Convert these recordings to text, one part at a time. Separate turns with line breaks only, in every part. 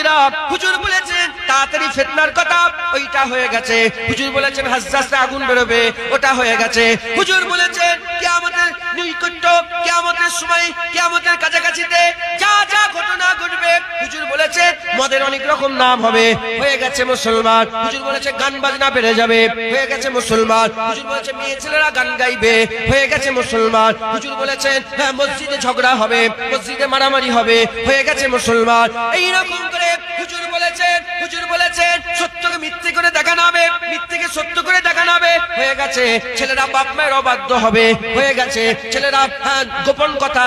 সাহাবীরা হুজুর বলেছেন তাড়াতাড়ি ফিতনার কথা, ওইটা হয়ে গেছে। হুজুর বলেছেন হাজ্জাজে আগুন বেরোবে, ওটা হয়ে গেছে। হুজুর বলেছেন কিয়ামতের নৈকট্য, কিয়ামতের সময়, কিয়ামতের কাছাকাছিতে যা যা ঘটনা ঘটবে। হুজুর বলেছে মদের অনেক রকম নাম হবে, হয়ে গেছে মুসলমান। হুজুর বলেছে গান বাজনা বেড়ে যাবে, হয়ে গেছে মুসলমান। হুজুর বলেছে মেয়ে ছেলেরা গান গাইবে, হয়ে গেছে মুসলমান। হুজুর বলেছেন হ্যাঁ মসজিদে ঝগড়া হবে, মসজিদে মারামারি হবে, হয়ে গেছে মুসলমান। এই রকম করে হুজুর বলেছেন সত্যকে মিথ্যে করে দেখানো হবে, মিথ্যেকে সত্য করে দেখানো হবে, হয়ে গেছে। ছেলেরা বাপ মায়ের অবাধ্য হবে, হয়ে গেছে। ছেলেরা গোপন কথা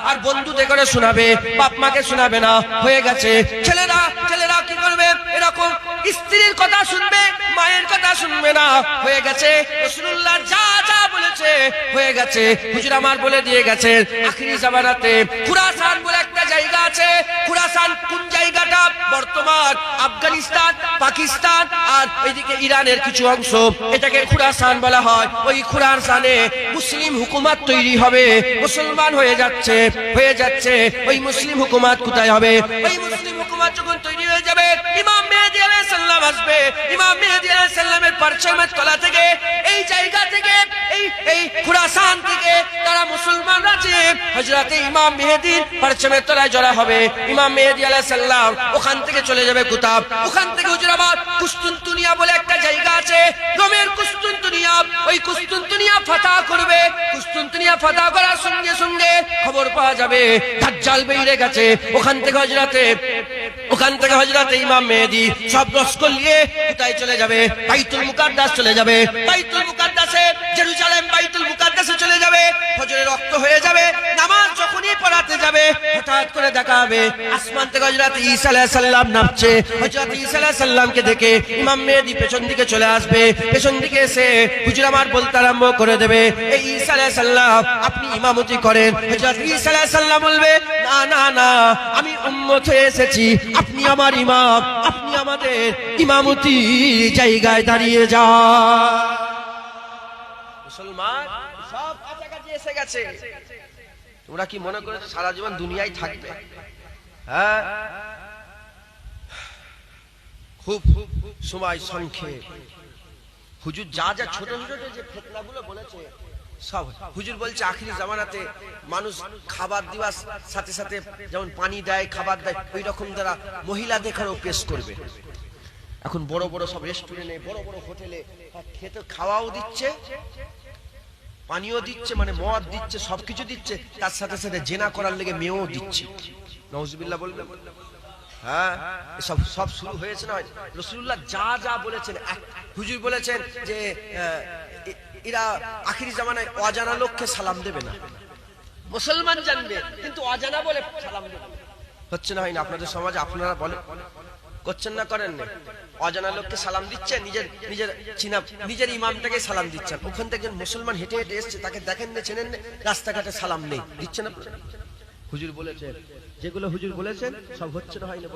আর বন্ধুদের করে শোনাবে, বাপ মাকে শোনাবে না, হয়ে গেছে। ছেলেরা কি করবে, এরকম স্ত্রীর কথা শুনবে, মায়ের কথা শুনবে না, হয়ে গেছে। রাসূলুল্লাহ যা যা বলেছে হয়ে গেছে। হুজুর আমার বলে দিয়ে গেছেন আখিরি জামানাতে খুরাসান বলে একটা জায়গা আছে। খুরাসান কোন জায়গাটা? বর্তমান আফগানিস্তান, পাকিস্তান আর ওইদিকে ইরানের কিছু অংশ, এটাকে খুরাসান বলা হয়। ওই খুরাসানে মুসলিম হুকুমত তৈরি হবে, মুসলমান হয়ে যাচ্ছে। ওই মুসলিম হুকুমত কোথায় হবে? ওই মুসলিম হুকুমত যখন তৈরি হয়ে যাবে, ইমাম মেহেদী আলাইহিস সালাম আসবে। ইমাম মেহেদী আলাইহিস সালামের পরচমের তলা থেকে, এই জায়গা থেকে, এই খুরাসান থেকে তারা মুসলমানরা যে হযরতে ইমাম মেহেদীর পরচমের তলায় জড়া হবে। ইমাম মেহেদী আলাইহিস সালাম ওখান থেকে চলে যাবে কুতাব। ওখান থেকে হুজুর আবার কুস্তুনতুনিয়া বলে একটা জায়গা আছে, রোমের কুস্তুনতুনিয়া। ওই কুস্তুনতুনিয়া ফাতহ করবে। কুস্তুনতুনিয়া ফাতহ করার সঙ্গে সঙ্গে খবর পাওয়া যাবে দাজ্জাল বেরিয়ে গেছে। ওখান থেকে হযরতে ইমাম মেহেদী সব লস্কর নিয়ে কোথায় চলে যাবে? বাইতুল মুকাদ্দাস চলে যাবে। বাইতুল মুকাদ্দাসে, জেরুজালেম বাইতুল মুকাদ্দাসে চলে যাবে। ফজরের রক্ত হয়ে যাবে। নামাজ যখনই পড়াতে যাবে হঠাৎ করে দেখা হবে আসমান থেকে হযরতে ঈসা আলাইহিস সালাম নামছে। হযরতে ঈসা আলাইহিস সালামকে দেখে ইমাম মেহেদী পেছন দিকে চলে আসবে। পেছন দিকে এসে হুজুর আমার বলতে আরম্ভ করে দেবে, এই ঈসা আলাইহিস সালাম আপনি ইমামতি করেন। হযরতে ঈসা আলাইহিস সালাম বলবে না, আমি উম্মত হয়ে এসেছি, আপনি আমার ইমাম, আপনি আমাদের ইমামতি জায়গায় দাঁড়িয়ে যান। মুসলমান সব কাছাকাছি এসে গেছে। তোমরা কি মনে করেছো সারা জীবন দুনিয়ায় থাকবে? হ্যাঁ, খুব সময় সংক্ষেপ। হুজুর যা যা ছোট ছোট যে ফিতনাগুলো বলেছে সব হুজুর বলছে আখিরি জামানাতে মানুষ খাবার দেওয়ার সাথে সাথে যেমন পানি দেয়, খাবার দেয়, ওই রকম তারা মহিলা দেখারও পেশ করবে। এখন বড় বড় সব রেস্টুরেন্টে, বড় বড় হোটেলে খেতে খাওয়াও দিচ্ছে, পানিও দিচ্ছে, মানে মদ দিচ্ছে, সবকিছু দিচ্ছে, তার সাথে সাথে জেনা করার লেগে মেয়েও দিচ্ছে। নাউজুবিল্লাহ বলবেন। হ্যাঁ, সব শুরু হয়েছে না? রাসূলুল্লাহ যা যা বলেছেন, হুজুর বলেছেন যে এরা আখিরি জামানায় অজানা লোককে সালাম দেবে না, মুসলমান জানবে কিন্তু অজানা বলে সালাম দেবে। হচ্ছে না, হয় না আপনাদের সমাজে? আপনারা বলেন, করছেন না করেন না? অজানা লোককে সালাম দিচ্ছে, নিজের ইমামটাকে সালাম দিচ্ছেন। ওখান থেকে একজন মুসলমান হেঁটে হেঁটে এসছে, তাকে দেখেন না, চেনেন না, রাস্তাঘাটে সালাম নেই, দিচ্ছেন না। হুজুর বলেছেন, যেগুলো হুজুর বলেছেন সব হচ্ছে না, হয় না?